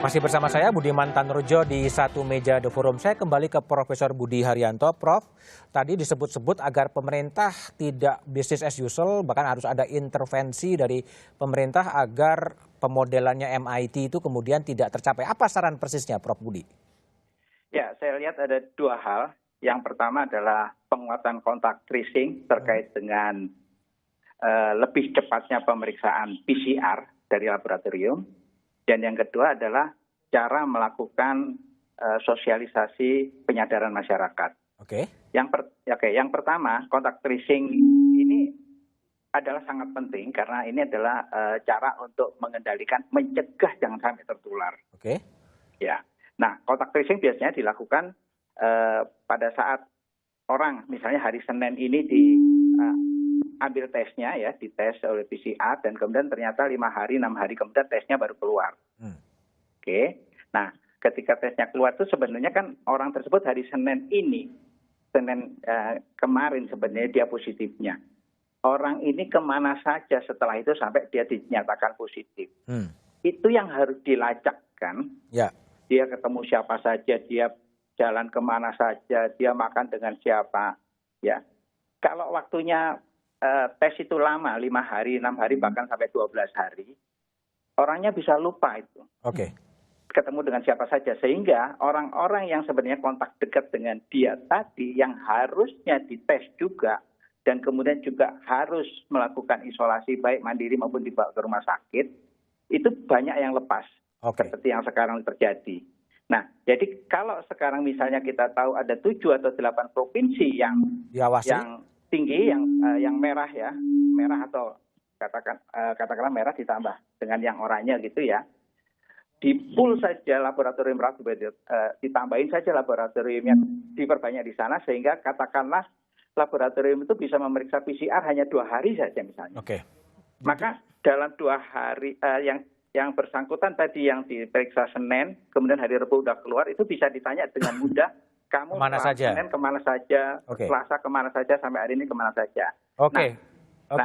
Masih bersama saya Budiman Tanurjo di satu meja The Forum. Saya kembali ke Profesor Budi Haryanto. Prof, tadi disebut-sebut agar pemerintah tidak business as usual, bahkan harus ada intervensi dari pemerintah agar pemodelannya MIT itu kemudian tidak tercapai. Apa saran persisnya, Prof Budi? Ya, saya lihat ada dua hal. Yang pertama adalah penguatan kontak tracing terkait dengan lebih cepatnya pemeriksaan PCR dari laboratorium. Dan yang kedua adalah cara melakukan sosialisasi penyadaran masyarakat. Oke. Yang pertama, kontak tracing ini adalah sangat penting karena ini adalah cara untuk mengendalikan, mencegah jangan sampai tertular. Oke. Ya. Nah, kontak tracing biasanya dilakukan pada saat orang, misalnya hari Senin ini ambil tesnya ya, dites oleh PCR dan kemudian ternyata 5 hari, 6 hari kemudian tesnya baru keluar. Oke. Nah, ketika tesnya keluar itu sebenarnya kan orang tersebut hari Senin ini, kemarin sebenarnya dia positifnya. Orang ini kemana saja setelah itu sampai dia dinyatakan positif. Itu yang harus dilacakkan. Ya. Dia ketemu siapa saja, dia jalan kemana saja, dia makan dengan siapa. Ya. Kalau waktunya tes itu lama, 5 hari, 6 hari, bahkan sampai 12 hari, orangnya bisa lupa itu. Oke. Ketemu dengan siapa saja. Sehingga orang-orang yang sebenarnya kontak dekat dengan dia tadi, yang harusnya dites juga, dan kemudian juga harus melakukan isolasi, baik mandiri maupun dibawa ke rumah sakit, itu banyak yang lepas. Seperti yang sekarang terjadi. Nah, jadi kalau sekarang misalnya kita tahu ada 7 atau 8 provinsi yang tinggi, yang merah ya, merah atau katakanlah merah ditambah dengan yang oranye gitu ya, di pool saja laboratorium ditambahin saja laboratoriumnya, diperbanyak di sana sehingga katakanlah laboratorium itu bisa memeriksa PCR hanya 2 hari saja misalnya. Oke. Maka dalam 2 hari yang bersangkutan tadi yang diperiksa Senin, kemudian hari Rabu udah keluar, itu bisa ditanya dengan mudah. Kamu kemana saja? Senin kemana saja, Selasa kemana saja, sampai hari ini kemana saja. Oke,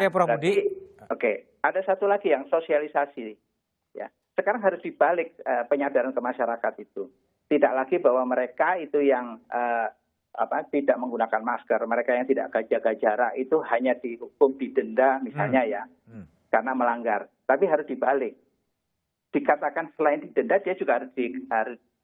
Prof Budi. Oke, ada satu lagi yang sosialisasi. Ya, sekarang harus dibalik penyadaran ke masyarakat itu. Tidak lagi bahwa mereka itu yang tidak menggunakan masker, mereka yang tidak jaga jarak itu hanya dihukum, didenda misalnya ya, karena melanggar. Tapi harus dibalik. Dikatakan selain didenda, dia juga harus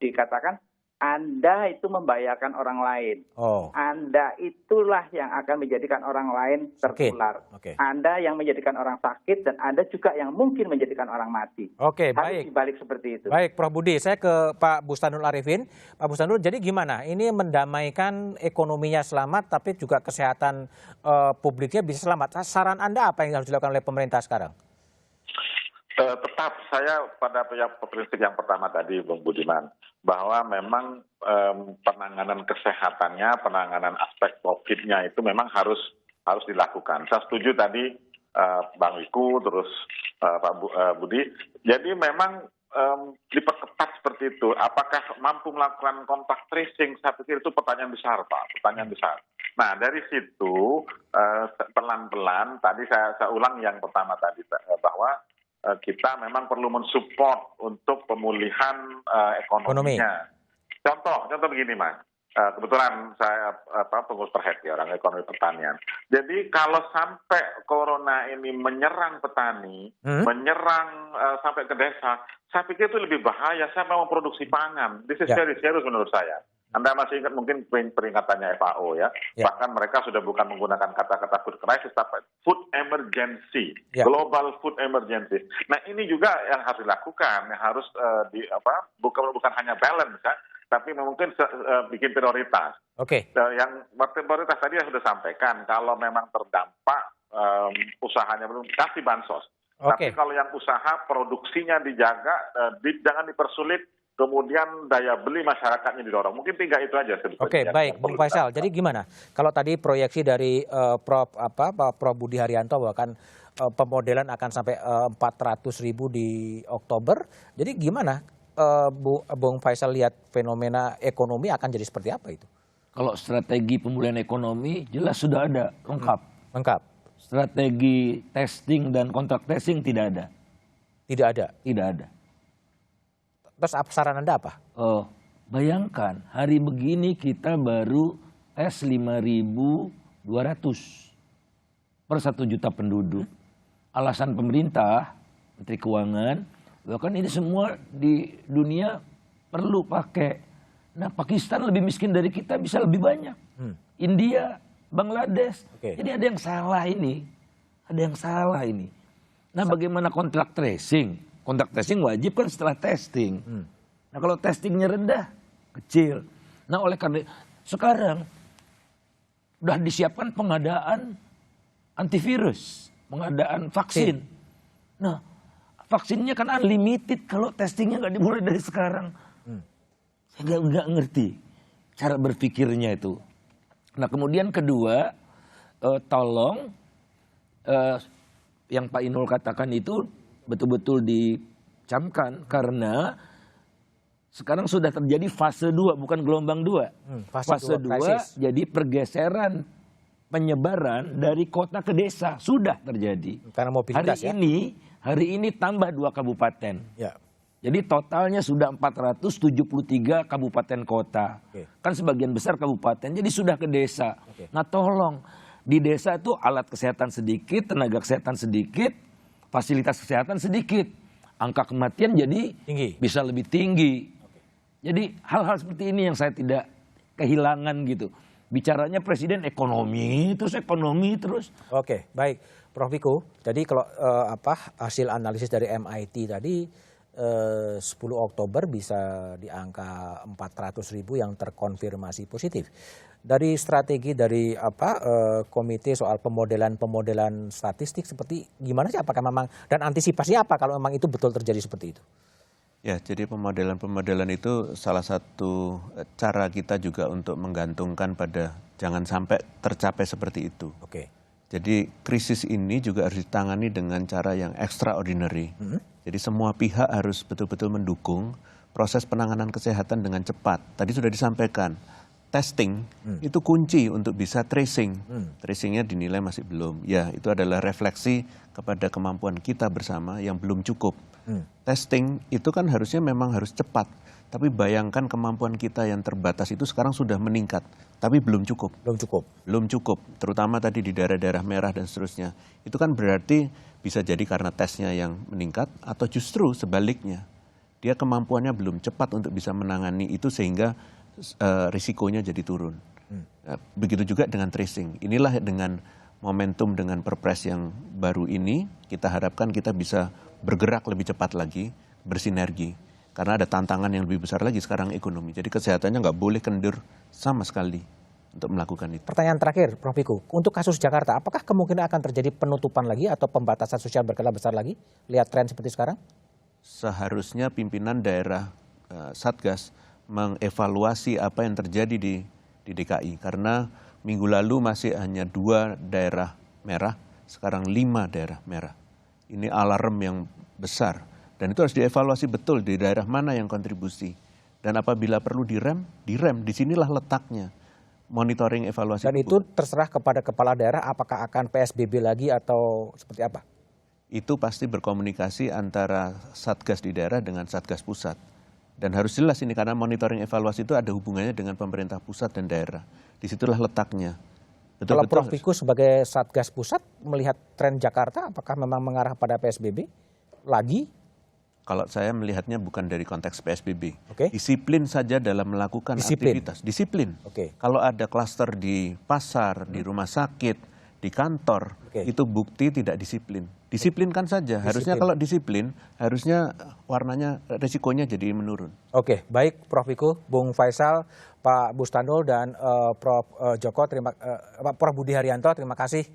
dikatakan Anda itu membahayakan orang lain. Anda itulah yang akan menjadikan orang lain tertular. Anda yang menjadikan orang sakit dan Anda juga yang mungkin menjadikan orang mati. Harus dibalik seperti itu. Baik, Prof Budi, saya ke Pak Bustanul Arifin. Pak Bustanul, jadi gimana? Ini mendamaikan ekonominya selamat, tapi juga kesehatan publiknya bisa selamat. Saran Anda apa yang harus dilakukan oleh pemerintah sekarang? Tetap saya pada prinsip yang pertama tadi, Bung Budiman, bahwa memang penanganan kesehatannya, penanganan aspek COVID-nya itu memang harus dilakukan. Saya setuju tadi Bang Wiku, terus Pak Budi. Jadi memang diperketat seperti itu. Apakah mampu melakukan kontak tracing? Saya pikir itu pertanyaan besar, Pak. Pertanyaan besar. Nah, dari situ pelan-pelan, tadi saya ulang yang pertama tadi, bahwa kita memang perlu mensupport untuk pemulihan ekonominya. Contoh begini, Mas. Kebetulan saya pengurus Perheti, orang ekonomi pertanian. Jadi kalau sampai corona ini menyerang petani, menyerang sampai ke desa, saya pikir itu lebih bahaya. Saya mau memproduksi pangan. This is very serious menurut saya. Anda masih ingat mungkin peringatannya FAO ya. Bahkan mereka sudah bukan menggunakan kata-kata food crisis, tapi food emergency, global food emergency. Nah, ini juga yang harus dilakukan, yang harus bukan hanya balance ya, tapi mungkin bikin prioritas. Yang prioritas tadi yang sudah sampaikan, kalau memang terdampak usahanya belum kasih bansos. Tapi kalau yang usaha produksinya dijaga, jangan dipersulit. Kemudian daya beli masyarakatnya didorong. Mungkin 3 itu aja. Baik, Bung Faisal. Jadi gimana? Kalau tadi proyeksi dari Prof Budi Haryanto bahwa kan pemodelan akan sampai 400.000 di Oktober. Jadi gimana Bung Faisal lihat fenomena ekonomi akan jadi seperti apa itu? Kalau strategi pemulihan ekonomi jelas sudah ada, lengkap. Strategi testing dan kontrak tracing tidak ada. Tidak ada? Tidak ada. Terus saran Anda apa? Oh, bayangkan hari begini kita baru tes 5.200 per 1 juta penduduk. Alasan pemerintah, Menteri Keuangan, bahkan ini semua di dunia perlu pakai. Nah, Pakistan lebih miskin dari kita bisa lebih banyak. India, Bangladesh. Jadi ada yang salah ini. Ada yang salah ini. Nah, bagaimana kontak tracing? Kontak tracing wajib kan setelah testing. Nah, kalau testingnya rendah, kecil. Nah, oleh karena sekarang udah disiapkan pengadaan antivirus, pengadaan vaksin. Nah, vaksinnya kan unlimited kalau testingnya nggak dimulai dari sekarang. Saya nggak ngerti cara berpikirnya itu. Nah, kemudian kedua, tolong yang Pak Inul katakan itu betul-betul dicamkan karena sekarang sudah terjadi fase 2 bukan gelombang 2. Fase 2 jadi pergeseran penyebaran dari kota ke desa sudah terjadi. Karena mobilitas hari ini tambah 2 kabupaten. Ya. Jadi totalnya sudah 473 kabupaten kota. Kan sebagian besar kabupaten jadi sudah ke desa. Nah, tolong di desa itu alat kesehatan sedikit, tenaga kesehatan sedikit, fasilitas kesehatan sedikit. Angka kematian jadi bisa lebih tinggi. Jadi hal-hal seperti ini yang saya tidak kehilangan gitu. Bicaranya presiden ekonomi terus. Oke, baik. Prof. Wiku, jadi kalau hasil analisis dari MIT tadi 10 Oktober bisa di angka 400.000 yang terkonfirmasi positif. Dari strategi dari komite soal pemodelan statistik seperti gimana sih, apakah memang dan antisipasi apa kalau memang itu betul terjadi seperti itu? Ya, jadi pemodelan itu salah satu cara kita juga untuk menggantungkan pada jangan sampai tercapai seperti itu. Jadi krisis ini juga harus ditangani dengan cara yang extraordinary. Jadi semua pihak harus betul-betul mendukung proses penanganan kesehatan dengan cepat. Tadi sudah disampaikan, testing itu kunci untuk bisa tracing. Tracingnya dinilai masih belum. Ya, itu adalah refleksi kepada kemampuan kita bersama yang belum cukup. Testing itu kan harusnya memang harus cepat. Tapi bayangkan kemampuan kita yang terbatas itu sekarang sudah meningkat. Tapi belum cukup. Belum cukup. Terutama tadi di daerah-daerah merah dan seterusnya. Itu kan berarti bisa jadi karena tesnya yang meningkat atau justru sebaliknya. Dia kemampuannya belum cepat untuk bisa menangani itu sehingga risikonya jadi turun. Begitu juga dengan tracing. Inilah dengan momentum dengan perpres yang baru ini kita harapkan kita bisa bergerak lebih cepat lagi, bersinergi. Karena ada tantangan yang lebih besar lagi sekarang ekonomi. Jadi kesehatannya nggak boleh kendur sama sekali untuk melakukan itu. Pertanyaan terakhir, Prof. Wiku. Untuk kasus Jakarta, apakah kemungkinan akan terjadi penutupan lagi atau pembatasan sosial berskala besar lagi? Lihat tren seperti sekarang? Seharusnya pimpinan daerah Satgas mengevaluasi apa yang terjadi di DKI. Karena minggu lalu masih hanya 2 daerah merah, sekarang 5 daerah merah. Ini alarm yang besar. Dan itu harus dievaluasi betul di daerah mana yang kontribusi. Dan apabila perlu direm. Disinilah letaknya. Monitoring evaluasi. Dan itu terserah kepada kepala daerah apakah akan PSBB lagi atau seperti apa? Itu pasti berkomunikasi antara Satgas di daerah dengan Satgas pusat. Dan harus jelas ini karena monitoring evaluasi itu ada hubungannya dengan pemerintah pusat dan daerah. Disitulah letaknya. Kalau Prof. Wiku sebagai Satgas pusat melihat tren Jakarta, apakah memang mengarah pada PSBB lagi? Kalau saya melihatnya bukan dari konteks PSBB. Disiplin saja dalam melakukan aktivitas. Disiplin. Kalau ada klaster di pasar, di rumah sakit, di kantor, itu bukti tidak disiplin. Disiplinkan saja. Harusnya kalau disiplin, harusnya warnanya, resikonya jadi menurun. Oke, baik Prof. Wiku, Bung Faisal, Pak Bustanul, dan Prof. Prof. Budi Haryanto, terima kasih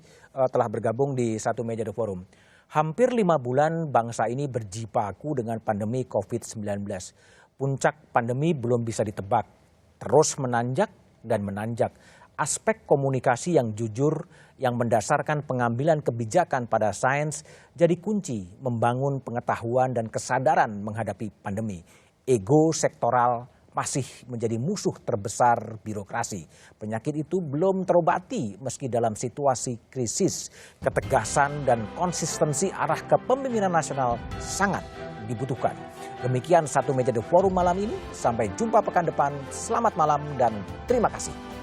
telah bergabung di Satu Meja The Forum. Hampir 5 bulan bangsa ini berjibaku dengan pandemi COVID-19. Puncak pandemi belum bisa ditebak, terus menanjak dan menanjak. Aspek komunikasi yang jujur, yang mendasarkan pengambilan kebijakan pada sains jadi kunci membangun pengetahuan dan kesadaran menghadapi pandemi. Ego sektoral masih menjadi musuh terbesar birokrasi. Penyakit itu belum terobati meski dalam situasi krisis. Ketegasan dan konsistensi arah kepemimpinan nasional sangat dibutuhkan. Demikian Satu Meja The Forum malam ini. Sampai jumpa pekan depan. Selamat malam dan terima kasih.